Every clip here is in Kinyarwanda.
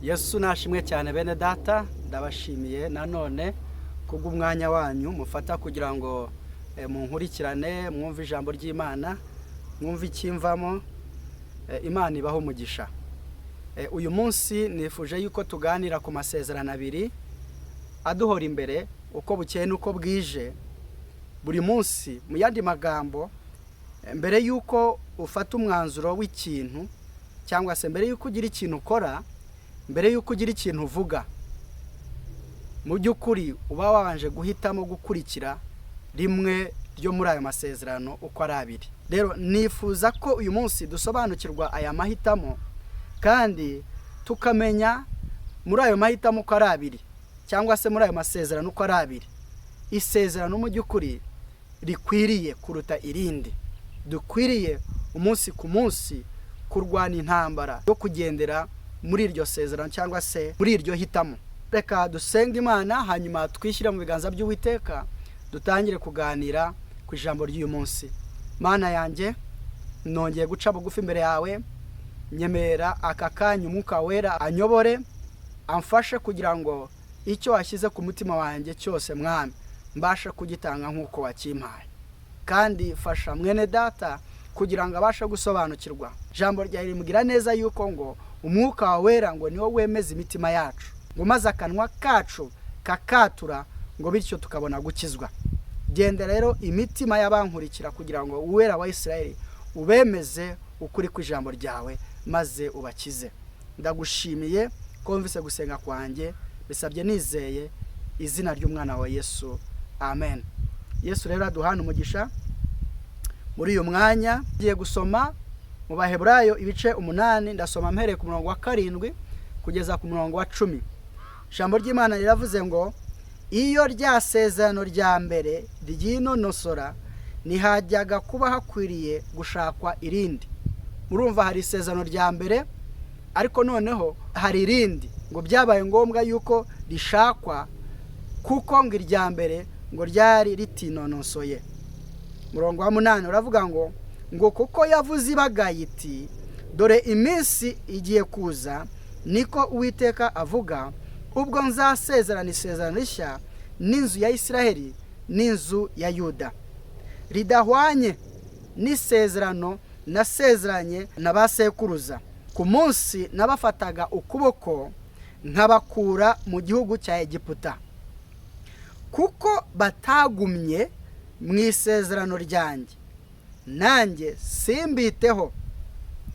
Yesu nashimwe cyane bene data, ndabashimiye nanone kubw'umwanya wanyu mufata kugira ngo munkurikirane mwumve ijambo ry'Imana, mwumve ikimvamo, Imana ibaho umugisha. Uyu munsi nifuje yuko tuganira ku masezerano abiri aduhora imbere uko bukeye nuko bwije. Buri munsi mu yandi magambo, mbere yuko ufata umwanzuro w'ikintu cyangwa se mbere yuko ugira ikintu ukora, mbere yuko ugira ikintu uvuga, mu by'ukuri uba wabanje guhitamo gukurikira rimwe ryo muri ayo masezerano uko ari abiri. Rero nifuza ko uyu munsi dusobanukirwa aya mahitamo kandi tukamenya muri ayo mahitamo uko ari abiri cyangwa se muri ayo masezerano uko ari abiri, isezerano mu by'ukuri rikwiriye kuruta irindi. Dukwiriye umunsi ku munsi kurwana intambara yo kugendera muri iryo sezerano cyangwa se muri iryo hitamo. Reka dusenga Imana hanyuma twishyire mu biganza by'Uwiteka dutangire kuganira ku ijambo ry'uyu munsi. Mana yanjye, nongeye guca bugufi imbere yawe, nyemera aka kanya Umwuka Wera anyobore, amfashe kugira ngo icyo washyize ku mutima wanjye cyose Mwami mbashe kugitanga nk'uko wakimpaye. Kandi fasha mwene data kugira ngo abashe gusobanukirwa. Ijambo ryawe rimugira neza yuko ngo Umwuka Wera ngo niwo wemeza imitima yacu, ngo maze akanwa kacu kakatura ngo bityo tukabona gukizwa. Genda rero imitima y'abankurikira kugira ngo Uwera wa Isirayeli ubemeze ukuri kw'ijambo ryawe maze ubakize. Ndagushimiye ko wumvise gusenga kwanjye, bisabye nizeye izina ry'umwana wa Yesu, amen. Yesu rero aduhana umugisha. Muri uyu mwanya ngiye gusoma mu Baheburayo ibice 8, ndasoma mpereye ku murongo wa 7 kugeza ku murongo wa 10. Ijambo ry'Imana riravuze ngo iyo rya sezerano rya mbere ryinonosora ntihajyaga kuba hakwiriye gushakwa irindi. Murumva hari isezerano rya mbere ariko noneho hari irindi ngo byabaye ngombwa yuko rishakwa kuko ngo irya mbere ngo ryari ritinonosoye. Murongo wa 8 uravuga ngo kuko yavuze ibagaye iti dore iminsi igiye kuza, niko Uwiteka avuga, ubwo nzasezerana isezerano rishya n'inzu ya Isiraheli n'inzu ya Yuda, ridahwanye n'isezerano nasezeranye na ba sekuruza ku munsi nabafataga ukuboko nkabakura mu gihugu cya Egiputa, kuko batagumye mu isezerano ryanjye, nanjye simbiteho,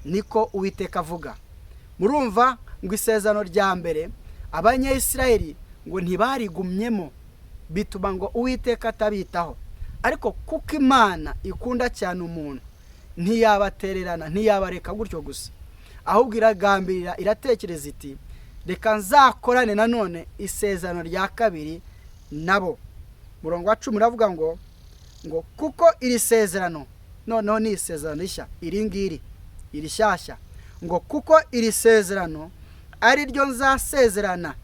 niko Uwiteka avuga. Murumva ngo isezerano rya mbere Abanyayisiraheli ngo ntibarigumyemo, bituma ngo Uwiteka atabitaho. Ariko kuko Imana ikunda cyane umuntu, ntiyabatererana, ntiyabareka gutyo gusa, ahubwo iragambirira, iratekereza iti reka nzakorane nanone isezerano rya kabiri nabo. Murongo wa 10 uravuga ngo kuko iri sezerano noneho ni isezerano rishya, iri ngiri irishyashya, ngo kuko iri sezerano ari ryo nzasezerana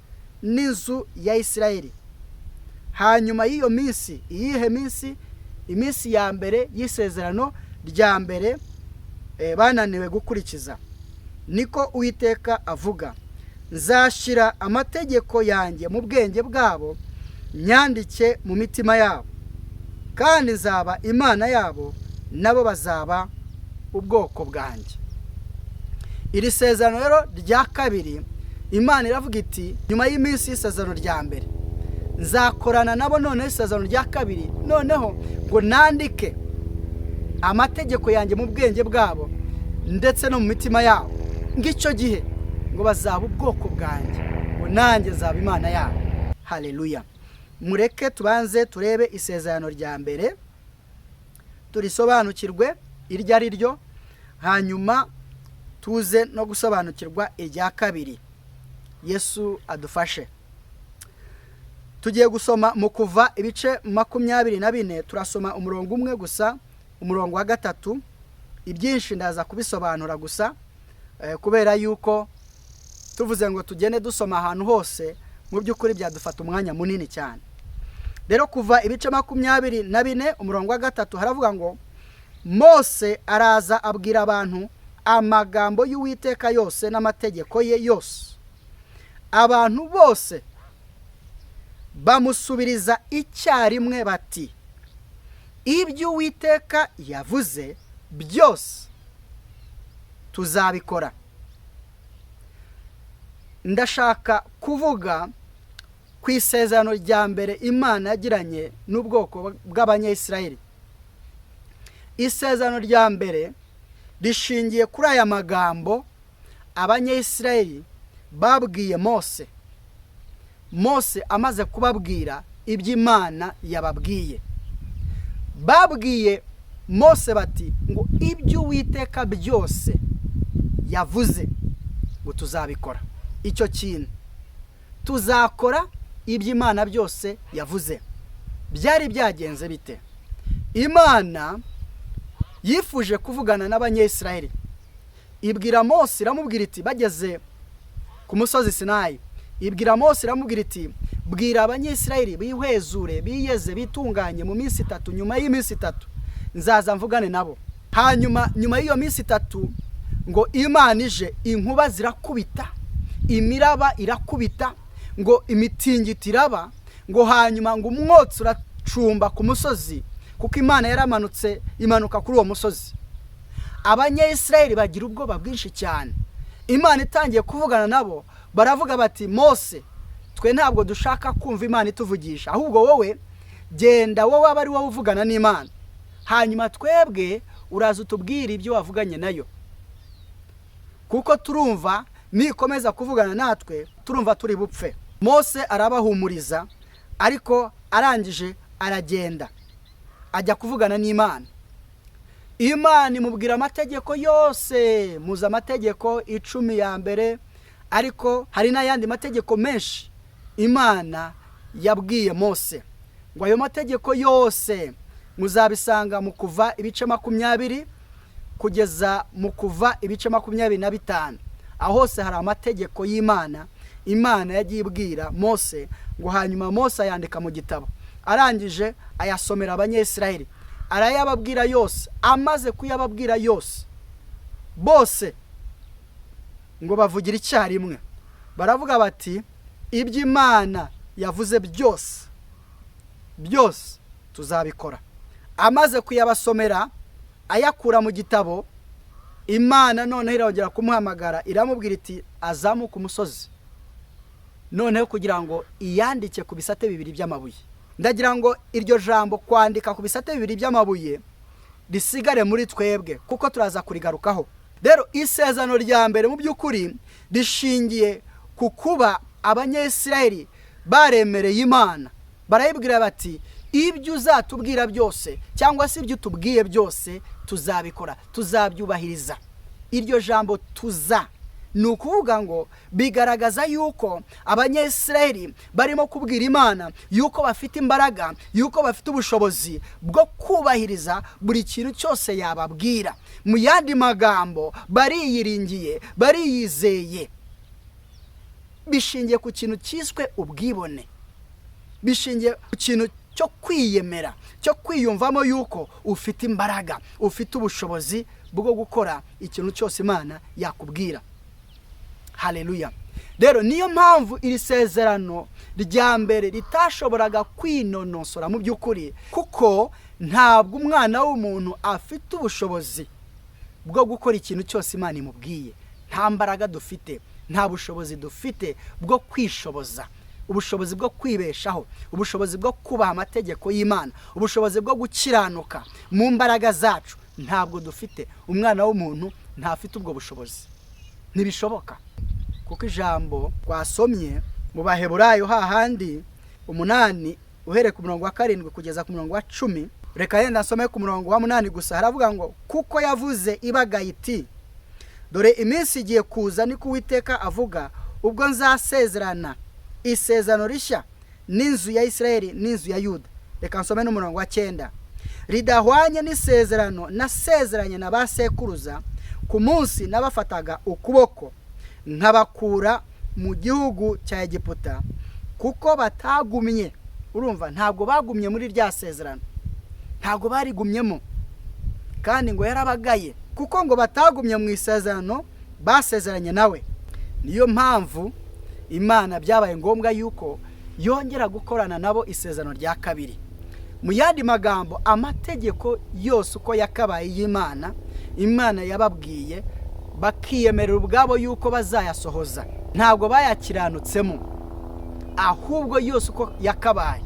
n'inzu ya Isirayeli hanyuma y'iyo minsi. Iyihe minsi? Iminsi ya mbere y'isezerano rya mbere bananiwe gukurikiza. Niko Uwiteka avuga, nzashyira amategeko yanjye mu bwenge bwabo, nyandike mu mitima yabo, kandi nzaba Imana yabo, nabo bazaba ubwoko bwanjye. Iri sezerano rero rya kabiri, Imana iravuga iti nyuma y'iminsi y'isezerano rya mbere nzakorana nabo, none isezerano rya kabiri noneho ngo nandike amategeko yanjye mu bwenge bwabo ndetse no mu mitima yabo, ngicyo gihe ngo bazaba ubwoko bwanjye, ngo nanjye nzaba Imana yabo. Haleluya. Mureke tubanze turebe isezerano rya mbere turisobanukirwe iryo ari ryo, hanyuma tuze no gusobanukirwa irya kabiri. Yesu adufashe. Tugiye gusoma mu Kuva ibice 24, turasoma umurongo umwe gusa, umurongo wa 3. Ibyinshi ndaza kubisobanura gusa kubera yuko tuvuze ngo tugende dusoma ahantu hose mu by'ukuri byadufata umwanya munini cyane. Rero Kuva ibice 24 umurongo wa 3 haravuga ngo Mose araza abwira abantu amagambo y'Uwiteka yose n'amategeko ye yose. abantu bose bamusubiriza icyarimwe bati, ibyo Uwiteka yavuze byose tuzabikora. Ndashaka kuvuga ku isezerano rya mbere Imana yagiranye n'ubwoko bw'Abanyayisiraheli. Isezerano rya mbere rishingiye kuri aya magambo Abanyayisiraheli babwiye Mose. Mose amaze kubabwira ibyo Imana yababwiye, babwiye Mose bati ngo ibyo Uwiteka byose yavuze ngo tuzabikora. Icyo kintu tuzakora ibyo Imana byose yavuze. Byari byagenze bite? Imana yifuje kuvugana n'Abanyayisiraheli, ibwira Mose iramubwira iti, bageze ku musozi Sinayi, ibwira Mose iramubwira iti, bwira Abanyayisiraheli bihwezure, biyeze, bitunganye mu minsi 3. Nyuma y'iminsi 3 nzaza mvugane nabo. Hanyuma nyuma y'iyo minsi 3 ngo Imana ije, inkuba zirakubita, imiraba irakubita, ngo imitingito iraba, ngo hanyuma ngo umwotsi uracumba ku musozi, kuko Imana yaramanutse imanuka kuri uwo musozi. Abanyayisiraheli bagira ubwoba bwinshi cyane. Imana itangiye kuvugana nabo, baravuga bati, Mose, twe ntabwo dushaka kumva Imana ituvugisha, ahubwo wowe genda, wowe aba ari wowe uvugana n'Imana, hanyuma twebwe uraza utubwira ibyo wavuganye nayo, kuko turumva nikomeza kuvugana natwe turumva turi bupfe. Mose arabahumuriza, ariko arangije aragenda ajya kuvugana n'Imana. Imana imubwira amategeko yose, muza amategeko 10 ya mbere, ariko hari n'ayandi mategeko menshi Imana yabwiye Mose. Ngo ayo mategeko yose muzabisanga mu Kuva ibice 20 kugeza mu Kuva ibice 25. Aho hose hari amategeko y'Imana. Imana yagiye ibwira Mose, ngo hanyuma Mose ayandika mu gitabo. Arangije ayasomera Abanyayisiraheli, arayababwira yose. Amaze kuyababwira yose, bose ngo bavugira icyarimwe, baravuga bati, ibyo Imana yavuze byose tuzabikora. Amaze kuyabasomera ayakura mu gitabo, Imana noneho irongera kumuhamagara, iramubwira iti, azamuka umusozi noneho kugira ngo iyandike ku bisate 2 by'amabuye. Ndagira ngo iryo jambo kwandika ku bisate 2 by'amabuye risigare muri twebwe, kuko turaza kurigarukaho. Rero isezerano rya mbere mu by'ukuri rishingiye ku kuba Abanyayisiraheli baremereye Imana, barayibwira bati, ibyo uzatubwira byose cyangwa se ibyo tubwiye byose tuzabikora, tuzabyubahiriza. Iryo jambo tuza ni ukuvuga ngo bigaragaza yuko Abanyayisiraheli barimo kubwira Imana yuko bafite imbaraga, yuko bafite ubushobozi bwo kubahiriza buri kintu cyose yababwira. Mu yandi magambo, bariyiringiye, bariyizeye. Bishingiye ku kintu cyiswe ubwibone, bishingiye ku kintu cyo kwiyemera, cyo kwiyumvamo yuko ufite imbaraga, ufite ubushobozi bwo gukora ikintu cyose Imana yakubwira. Haleluya. Rero niyo mpamvu iri sezerano rya mbere ritashoboraga kwinonosora mu by'ukuri, kuko ntabwo umwana w'umuntu afite ubushobozi bwo gukora ikintu cyose Imana imubwiye. Nta mbaraga dufite, nta bushobozi dufite bwo kwishoboza, ubushobozi bwo kwibeshaho, ubushobozi bwo kubaha amategeko y'Imana, ubushobozi bwo gukiranuka mu mbaraga zacu ntabwo dufite. Umwana w'umuntu ntafite ubwo bushobozi, ntibishoboka. Kuko ijambo twasomye mu Baheburayo hahandi 8 uhereye ku murongo wa 7 kugeza ku murongo wa 10, reka yenda nsome ku murongo wa 8 gusa. Haravuga ngo, kuko yavuze ibagaye iti, dore iminsi igiye kuza, ni Uwiteka avuga, ubwo nzasezerana isezerano rishya n'inzu ya Isiraheli n'inzu ya Yuda. Reka nsome n'umurongo wa 9, ridahwanye n'isezerano nasezeranye na ba sekuruza ku munsi nabafataga ukuboko nkabakura mu gihugu cya Egiputa, kuko batagumye. Urumva, ntabwo bagumye muri rya sezerano, ntabwo barigumyemo, kandi ngo yarabagaye, kuko ngo batagumye mu isezerano basezeranye nawe. Niyo mpamvu Imana byabaye ngombwa yuko yongera gukorana nabo isezerano rya kabiri. Mu yandi magambo, amategeko yose uko yakabaye y'Imana, Imana yababwiye bakiyemerera ubwabo yuko bazayasohoza. Ntabwo bayakiranutsemo, ahubwo yose uko yakabaye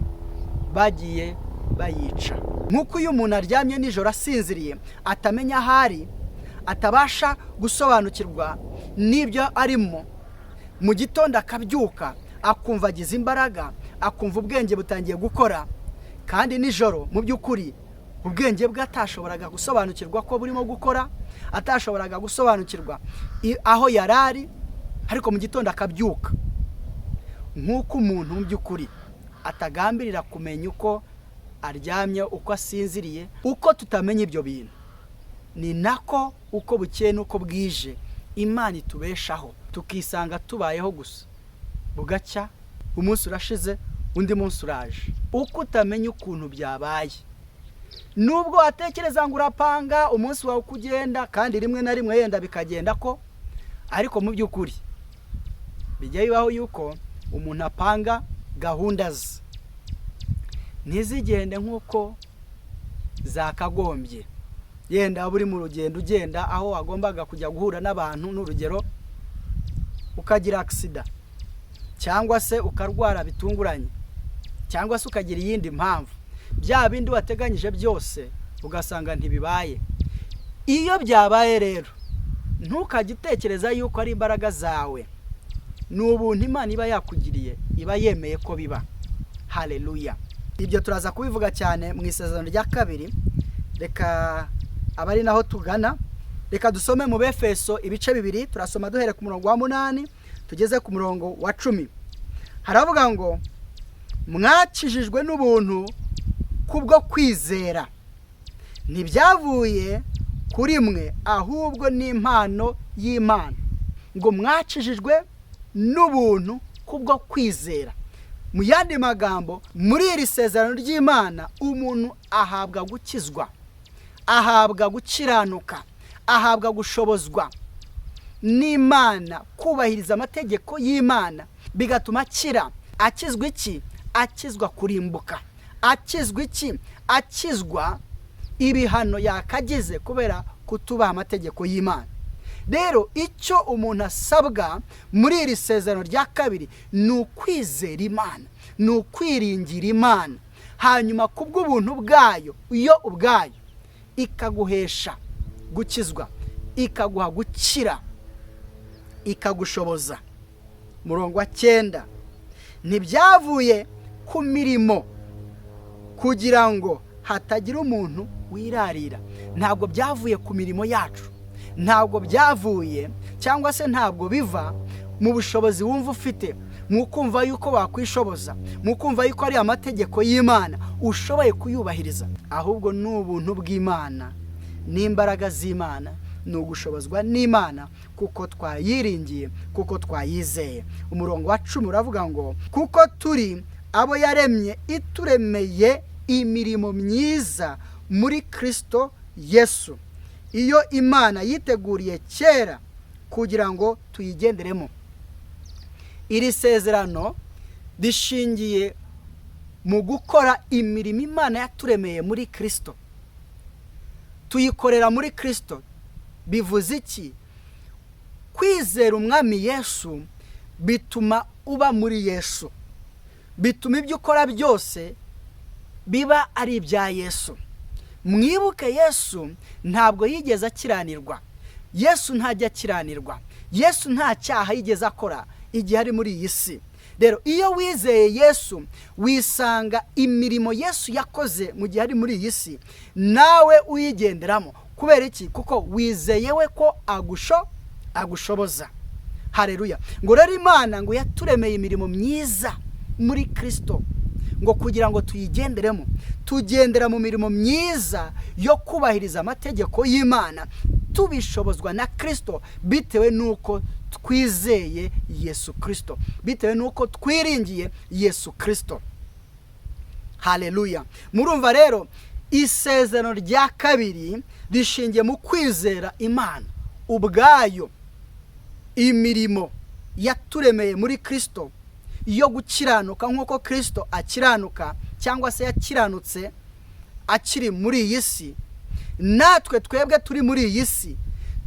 bagiye bayica. Nk'uko iyo umuntu aryamye nijoro asinziriye atamenya ahari, atabasha gusobanukirwa n'ibyo arimo, mu gitondo akabyuka akumva agize imbaraga, akumva ubwenge butangiye gukora, kandi nijoro mu by'ukuri ubwenge bwe atashoboraga gusobanukirwa ko burimo gukora, atashoboraga gusobanukirwa aho yarari, ariko mu gitondo akabyuka. Nk'uko umuntu mu by'ukuri atagambirira kumenya uko aryamye, uko asinziriye, uko tutamenya ibyo bintu, ni nako uko bukeye n'uko bwije Imana itubeshaho, tukisanga tubayeho gusa. Bugacya, umunsi urashize, undi munsi uraje. Uko utamenya ukuntu byabaye, nubwo watekereza ngo urapanga umunsi wawe kugenda, kandi rimwe na rimwe yenda bikagenda ko, ariko mu by'ukuri bijya bibaho yuko umuntu apanga gahunda ze ntizigende nk'uko zakagombye. Yenda buri mu rugendo ugenda aho wagombaga kujya guhura n'abantu, n'urugero ukagira accident, cyangwa se ukarwara bitunguranye, cyangwa se ukagira iyindi mpamvu, bya bindi wateganyije byose ugasanga ntibibaye. Iyo byabaye rero, ntukajye utekereza yuko ari imbaraga zawe, ni ubuntu Imana iba yakugiriye, iba yemeye ko biba. Haleluya. Ibyo turaza kubivuga cyane mu isezerano rya kabiri. Reka abari naho tugana, reka dusome mu Befeso ibice 2, turasoma duhere ku murongo wa 8 tugeze ku murongo wa 10. Haravuga ngo, mwakijijwe n'ubuntu kubwo kwizera, ntibyavuye kuri mwe, ahubwo ni impano y'Imana. Ngo mwakijijwe n'ubuntu kubwo kwizera. Mu yandi magambo, muri iri sezerano ry'Imana umuntu ahabwa gukizwa, ahabwa gukiranuka, ahabwa gushobozwa n'Imana, kubahiriza amategeko y'Imana, bigatuma akira. Akizwa iki? Akizwa kurimbuka. Akizwa iki? Akizwa ibihano yakagize kubera kutubaha amategeko y'Imana. Rero icyo umuntu asabwa muri iri sezerano rya kabiri ni ukwizera Imana, ni ukwiringira Imana, hanyuma kubw'ubuntu bwayo, iyo ubwayo ikaguhesha gukizwa, ikaguha gukira, ikagushoboza. Murongo wa 9, ntibyavuye ku mirimo kugira ngo hatagira umuntu wirarira. Ntabwo byavuye ku mirimo yacu, ntabwo byavuye cyangwa se ntabwo biva mu bushobozi wumva ufite, mu kumva yuko wakwishoboza, mu kumva yuko ari amategeko y'Imana ushoboye kuyubahiriza, ahubwo ni ubuntu bw'Imana n'imbaraga z'Imana, ni ugushobozwa n'Imana kuko twayiringiye, kuko twayizeye. Umurongo wa 10 uravuga ngo, kuko turi abo yaremye ituremeye imirimo myiza muri Kristo Yesu, iyo Imana yiteguriye kera kugira ngo tuyigenderemo. Iri sezerano rishingiye mu gukora imirimo Imana yaturemeye muri Kristo. Tuyikorera muri Kristo. Bivuze iki? Kwizera umwami Yesu bituma uba muri Yesu, bituma ibyo ukora byose biba ari ibya Yesu. Mwibuke, Yesu ntabwo yigeze akiranirwa. Yesu ntajya akiranirwa. Yesu nta cyaha yigeze akora igihe ari muri iyi si. Rero iyo wizeye Yesu, wisanga imirimo Yesu yakoze mu gihe ari muri iyi si nawe uyigenderamo. Kubera iki? Kuko wizeye we ko agushoboza. Haleluya. Ngo rero Imana ngo yaturemeye imirimo myiza muri Kristo, ngo kugira ngo tuyigenderemo. Tugendera mu mirimo myiza yo kubahiriza amategeko y'Imana, tubishobozwa na Kristo, bitewe nuko twizeye Yesu Kristo, bitewe nuko twiringiye Yesu Kristo. Haleluya. Murumva rero isezerano rya kabiri rishingiye mu kwizera Imana ubwayo, imirimo yaturemeye muri Kristo yo gukiranuka nk'uko Kristo akiranuka cyangwa se yakiranutse akiri muri iyi si, natwe twebwe turi muri iyi si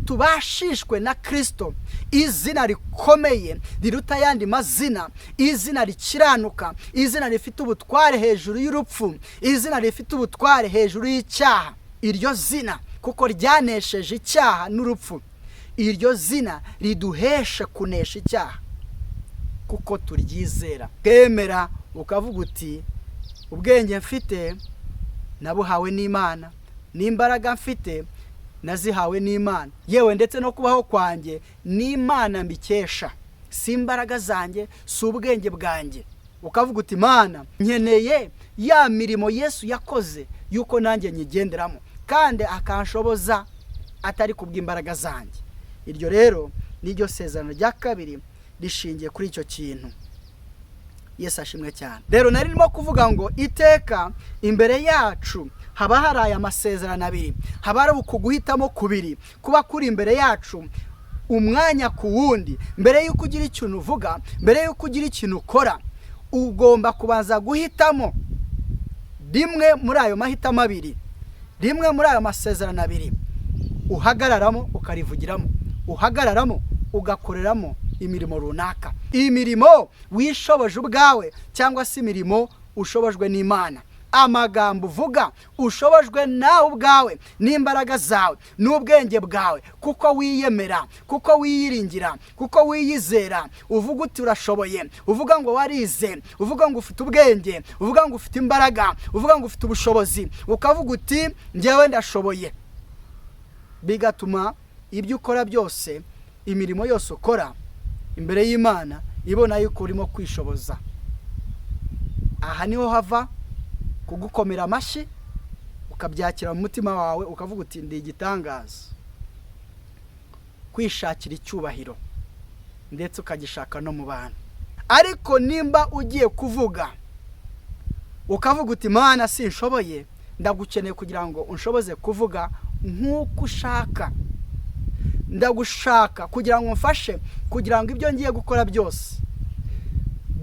tubashishwe na Kristo izina rikomeye riruta ayandi mazina, izina rikiranuka, izina rifite ubutware hejuru y'urupfu, izina rifite ubutware hejuru y'icyaha. Iryo zina kuko ryanesheje icyaha n'urupfu, iryo zina riduhesha kunesha icyaha kuko turyizera. Twemera ukavuga uti ubwenge mfite nabuhawe n'Imana, n'imbaraga mfite nazihawe n'Imana, yewe ndetse no kubaho kwanjye n'Imana mbikesha, si imbaraga zanjye, si ubwenge bwanjye. Ukavuga uti Mana, nkeneye ya mirimo Yesu yakoze yuko nanjye nyigenderamo kandi akanshoboza atari kubw'imbaraga zanjye. Iryo rero niryo sezerano rya kabiri rishingiye kuri icyo kintu. Yesu ashimwe cyane. Rero narimo kuvuga ngo iteka imbere yacu haba hari aya masezerano abiri, haba hari ukuguhitamo kubiri kuba kuri imbere yacu umwanya ku wundi. Mbere y'uko ugira ikintu uvuga, mbere y'uko ugira ikintu ukora, ugomba kubanza guhitamo rimwe muri ayo mahitamo abiri, rimwe muri ayo masezerano abiri uhagararamo ukarivugiramo, uhagararamo ugakoreramo imirimo runaka, imirimo wishoboje ubwawe cyangwa se imirimo ushobojwe n'Imana. Amagambo uvuga ushobojwe nawe ubwawe n'imbaraga zawe n'ubwenge bwawe, kuko wiyemera, kuko wiyiringira, kuko wiyizera. Uvuga uti urashoboye, uvuga ngo warize, uvuga ngo ufite ubwenge, uvuga ngo ufite imbaraga, uvuga ngo ufite ubushobozi, ukavuga uti njyewe ndashoboye. Bigatuma ibyo ukora byose, imirimo yose ukora imbere y'Imana ibona yuko urimo kwishoboza. Aha niho hava kugukomera amashyi, ukabyakira mu mutima wawe, ukavuga uti ndi igitangaza. Kwishakira icyubahiro ndetse ukagishaka no mu bantu. Ariko nimba ugiye kuvuga ukavuga uti Mana, sinshoboye, ndagukeneye kugira ngo unshoboze kuvuga nk'uko ushaka, ndagushaka kugira ngo mfashe, kugira ngo ibyo ngiye gukora byose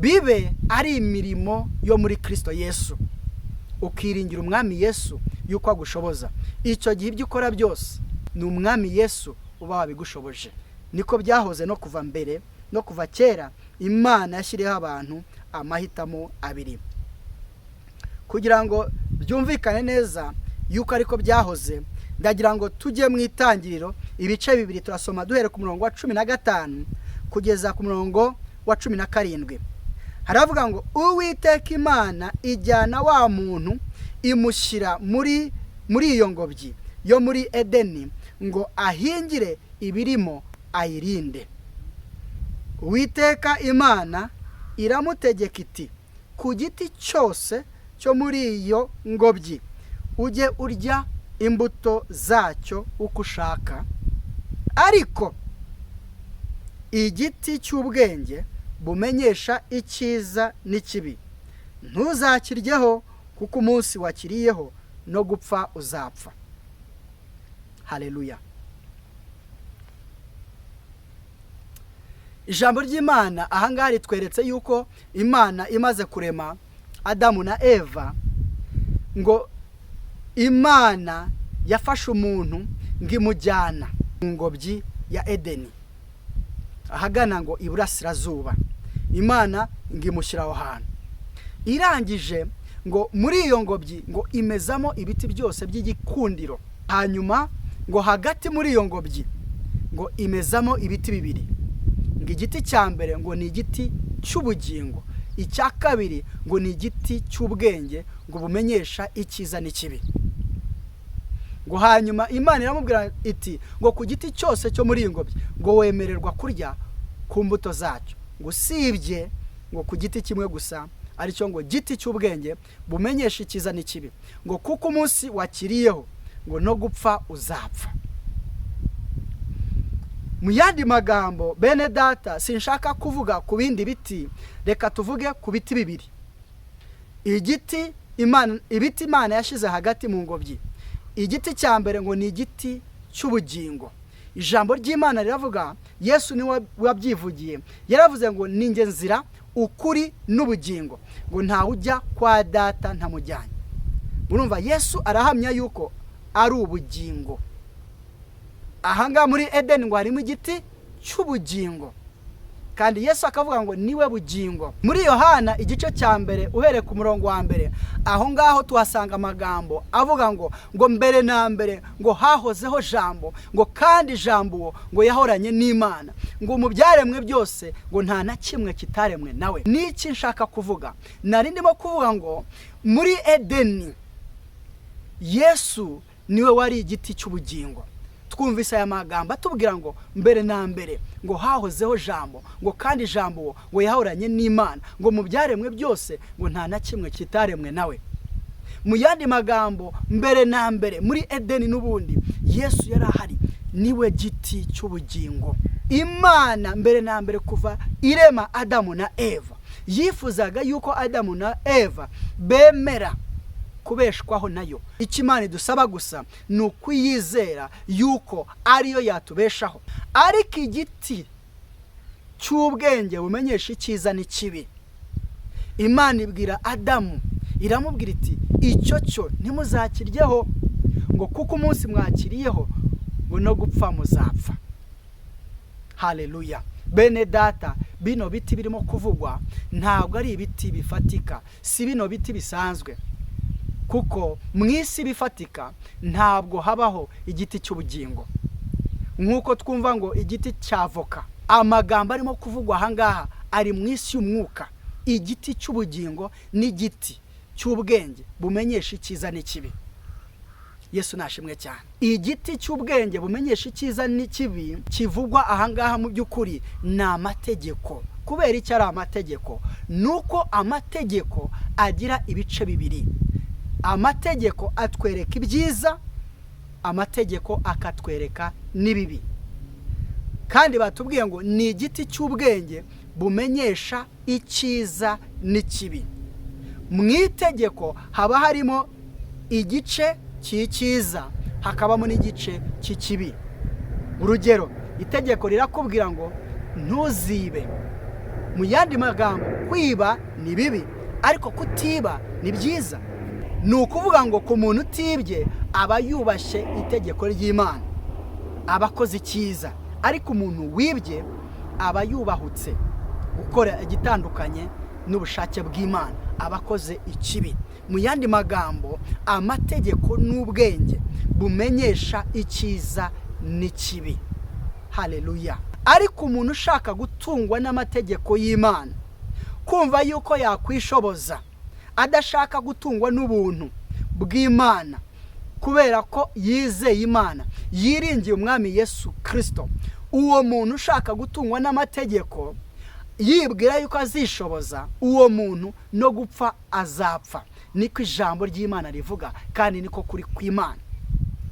bibe ari imirimo yo muri Kristo Yesu. Ukiringira umwami Yesu yuko agushoboza. Icyo gihe ibyo ukora byose ni umwami Yesu uba wabigushoboje. Niko byahoze no kuva mbere, no kuva kera Imana yashyiriyeho abantu amahitamo abiri. Kugira ngo byumvikane neza yuko ariko byahoze, ndagira ngo tujye mu Itangiriro ibice bibiri. Turasoma duhere ku murongo wa 15 kugeza ku murongo wa 17. Haravuga ngo Uwiteka Imana ijyana wa muntu imushyira muri iyo ngobyi yo muri Edeni ngo ahingire ibirimo ayirinde. Uwiteka Imana iramutegeka iti, ku giti cyose cyo muri iyo ngobyi ujye urya imbuto zacyo uko ushaka, ariko igiti cy'ubwenge bumenyesha icyiza n'ikibi ntuzakiryeho, kuko umunsi wakiriyeho no gupfa uzapfa. Haleluya. Ijambo ry'Imana ahangaha ritweretse yuko Imana imaze kurema Adamu na Eva, ngo Imana yafashe umuntu ngo imujyana mu ngobyi ya Edeni ahagana ngo iburasirazuba. Imana ngo imushyira aho hantu, irangije ngo muri iyo ngobyi ngo imezamo ibiti byose by'igikundiro. Hanyuma ngo hagati muri iyo ngobyi ngo imezamo ibiti bibiri. Ngo igiti cya mbere ngo ni igiti cy'ubugingo, icya kabiri ngo ni igiti cy'ubwenge ngo bumenyesha icyiza n'ikibi. Ngo hanyuma Imana iramubwira iti, ngo ku giti cyose cyo muri iyi ngobyi ngo wemererwa kurya ku mbuto zacyo, ngo usibye ngo ku giti kimwe gusa, aricyo ngo giti cy'ubwenge bumenyesha icyiza n'ikibi, ngo kuko umunsi wakiriyeho ngo no gupfa uzapfa. Mu yandi magambo, bene data, sinshaka kuvuga ku bindi biti, reka tuvuge ku biti bibiri. Ibiti Imana yashyize hagati mu ngobyi. Igiti cya mbere ngo ni igiti cy'ubugingo, ijambo ry'Imana riravuga, Yesu niwe wabyivugiye, yaravuze ngo ninjye nzira, ukuri n'ubugingo, ngo ntawe ujya kwa data ntamujyanye. Murumva Yesu arahamya yuko ari ubugingo. Ahanga muri Edeni ngo harimo igiti cy'ubugingo, kandi Yesu akavuga ngo niwe bugingo. Muri Yohana igice cya mbere uhereye ku murongo wa mbere, aho ngaho tuhasanga amagambo avuga ngo mbere na mbere ngo hahozeho jambo, ngo kandi jambo uwo ngo yahoranye n'Imana, ngo mu byaremwe byose ngo nta na kimwe kitaremwe nawe. Niki nshaka kuvuga? Nari ndimo kuvuga ngo muri Edeni Yesu niwe wari igiti cy'ubugingo. Twumvise aya magambo atubwira ngo mbere na mbere ngo hahozeho jambo, ngo kandi jambo uwo ngo yahoranye n'Imana, ngo mu byaremwe byose ngo nta na kimwe kitaremwe nawe. Mu yandi magambo, mbere na mbere muri Edeni n'ubundi Yesu yari ahari, niwe giti cy'ubugingo. Imana mbere na mbere kuva irema Adamu na Eva yifuzaga yuko Adamu na Eva bemera kubeshwaho nayo. Icyo Imana idusaba gusa ni ukwiyizera yuko ariyo yatubeshaho. Ariko igiti cy'ubwenge bumenyesha icyiza n'ikibi, Imana ibwira Adamu, iramubwira iti icyo cyo ntimuzakiryeho, ngo kuko umunsi mwakiriyeho ngo no gupfa muzapfa. Haleluya. Bene data, bino biti birimo kuvugwa ntabwo ari ibiti bifatika, si bino biti bisanzwe, kuko mu isi bifatika ntabwo habaho igiti cy'ubugingo. Nk'uko twumva ngo igiti cy'avoka, amagambo arimo kuvugwa ahangaha ari mu isi y'umwuka. Igiti cy'ubugingo n'igiti cy'ubwenge bumenyesha icyiza n'ikibi. Yesu nashimwe cyane. Igiti cy'ubwenge bumenyesha icyiza n'ikibi kivugwa ahangaha mu by'ukuri ni amategeko. Kubera icyo ari amategeko? Nuko amategeko agira ibice bibiri. Amategeko atwereka ibyiza, amategeko akatwereka n'ibibi. Kandi batubwiye ngo ni igiti cy'ubwenge bumenyesha icyiza n'ikibi. Mu itegeko haba harimo igice cy'icyiza, hakabamo n'igice cy'ikibi. Urugero, itegeko rirakubwira ngo ntuzibe. Mu yandi magambo, kwiba ni bibi, ariko kutiba ni byiza. Ni ukuvuga ngo ku muntu utibye aba yubashye itegeko ry'Imana, aba akoze icyiza. Ariko umuntu wibye aba yubahutse gukora igitandukanye n'ubushake bw'Imana, aba akoze ikibi. Mu yandi magambo, amategeko n'ubwenge bumenyesha icyiza n'ikibi. Haleluya. Ariko umuntu ushaka gutungwa n'amategeko y'Imana, kumva yuko yakwishoboza, adashaka gutungwa n'ubuntu bw'Imana, kubera ko yizeye Imana, yiringiye umwami Yesu Kristo, uwo muntu ushaka gutungwa n'amategeko yibwira yuko azishoboza, uwo muntu no gupfa azapfa. Niko ijambo ry'Imana rivuga, kandi niko kuri kw'Imana.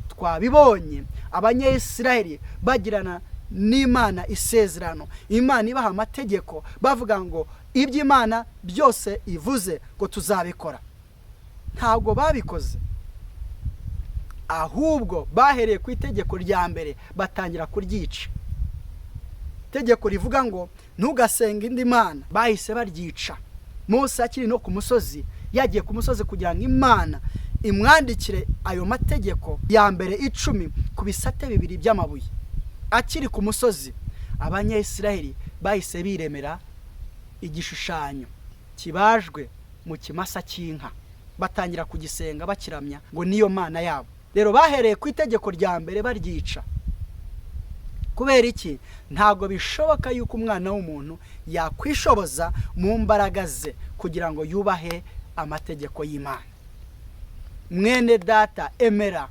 Twabibonye Abanyayisiraheli bagirana n'Imana isezerano, Imana ibaha amategeko bavuga ngo iby'Imana byose ivuze ngo tuzabikora. Ntabwo babikoze, ahubwo bahereye ku itegeko rya mbere batangira kuryica. Itegeko rivuga ngo ntugasenga indi mana, bahise baryica. Mose akiri no ku musozi, yagiye ku musozi kugira ngo Imana imwandikire ayo mategeko ya mbere 10 ku bisate 2 by'amabuye. Akiri ku musozi, Abanyayisiraheli bahise biremera igishushanyo kibajwe mu kimasa cy'inka, batangira kugisenga bakiramya ngo niyo mana yabo. Rero bahereye ku itegeko rya mbere baryica. Kubera iki? Ntabwo bishoboka yuko umwana w'umuntu yakwishoboza mu mbaraga ze kugira ngo yubahe amategeko y'Imana. Mwene data, emera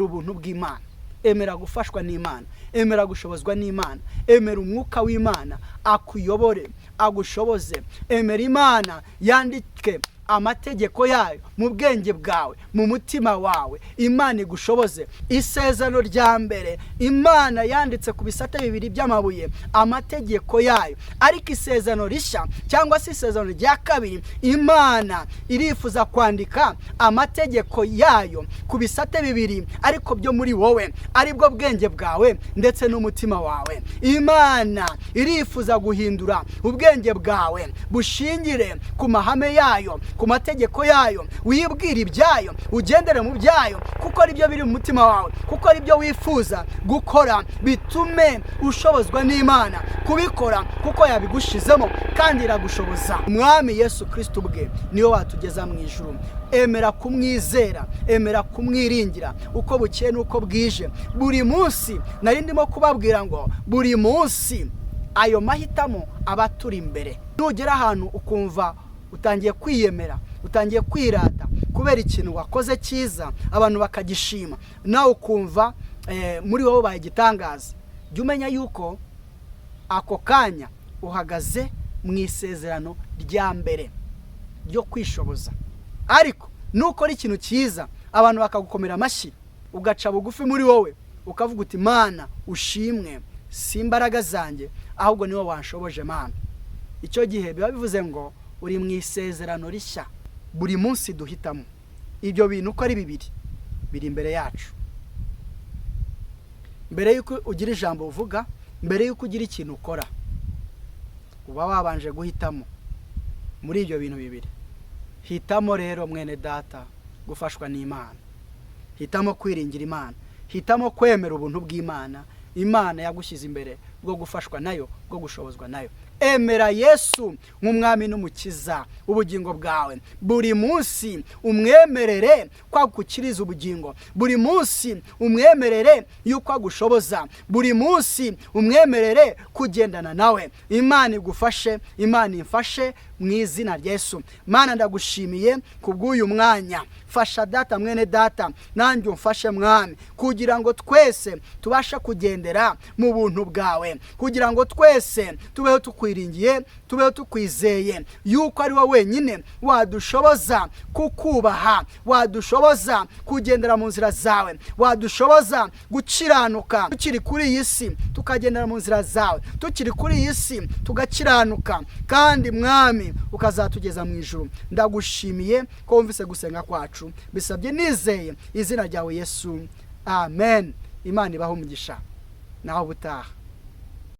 ubuntu bw'Imana, emera gufashwa n'Imana, emera gushobozwa n'Imana, emera umwuka w'Imana akuyobore, agushoboze. Emera Imana yandike amategeko yayo mu bwenge bwawe, mu mutima wawe, Imana igushoboze. Isezerano rya mbere Imana yanditse ku bisate bibiri by'amabuye amategeko yayo, ariko isezerano rishya cyangwa se isezerano rya kabiri Imana irifuza kwandika amategeko yayo ku bisate bibiri ariko byo muri wowe, aribwo bwenge bwawe ndetse n'umutima wawe. Imana irifuza guhindura ubwenge bwawe bushingire ku mahame yayo, ku mategeko yayo, wibwira ibyayo, ugendere mu byayo, kuko ari byo biri mu mutima wawe, kuko ari byo wifuza gukora, bitume ushobozwa n'Imana kubikora kuko yabigushizemo kandi iragushoboza. Umwami Yesu Kristo ubwe niwe watugeza mu ijuru. Emera kumwizera, emera kumwiringira uko bukeye n'uko bwije. Buri munsi nari ndimo kubabwira ngo buri munsi ayo mahitamo aba turi imbere. Nugera ahantu ukumva utangiye kwiyemera, utangiye kwirata kubera ikintu wakoze cyiza, abantu bakagishima, nawe ukumva muri wowe bayigitangaza, jya umenya yuko ako kanya uhagaze mu isezerano rya mbere ryo kwishoboza. Ariko nukora ikintu cyiza abantu bakagukomera amashyi, ugaca bugufi muri wowe ukavuga uti Mana ushimwe, si imbaraga zanjye ahubwo niwe wanshoboje Mana, icyo gihe biba bivuze ngo uri mu isezerano rishya. Buri munsi duhitamo ibyo bintu uko ari bibiri biri imbere yacu. Mbere yuko ugira ijambo uvuga, mbere yuko ugira ikintu ukora, uba wabanje guhitamo muri ibyo bintu bibiri. Hitamo rero mwene data gufashwa n'Imana, hitamo kwiringira Imana, hitamo kwemera ubuntu bw'Imana. Imana yagushyize imbere bwo gufashwa nayo, bwo gushobozwa nayo. Emera Yesu nk'umwami n'umukiza ubugingo bwawe. Buri munsi umwemerere kwagukiriza ubugingo, buri munsi umwemerere yuko agushoboza, buri munsi umwemerere kugendana nawe. Imana igufashe, Imana imfashe mu izina rya Yesu. Mana ndagushimiye kubw'uyu mwanya. Fasha data mwene data, nanjye umfashe mwami, kugira ngo twese tubashe kugendera mu buntu bwawe, kugira ngo twese tubeho tukwiringiye, tubeho tukwizeye yuko ari wowe wenyine wadushoboza kukubaha, wadushoboza kugendera mu nzira zawe, wadushoboza gukiranuka tukiri kuri iyi si, tukagendera mu nzira zawe tukiri kuri iyi si, tugakiranuka, kandi mwami ukazatugeza mu ijuru. Ndagushimiye ko wumvise gusenga kwacu, bisabye nizeye izina ryawe Yesu, amen. Imana ibaho umugisha, naho ubutaha.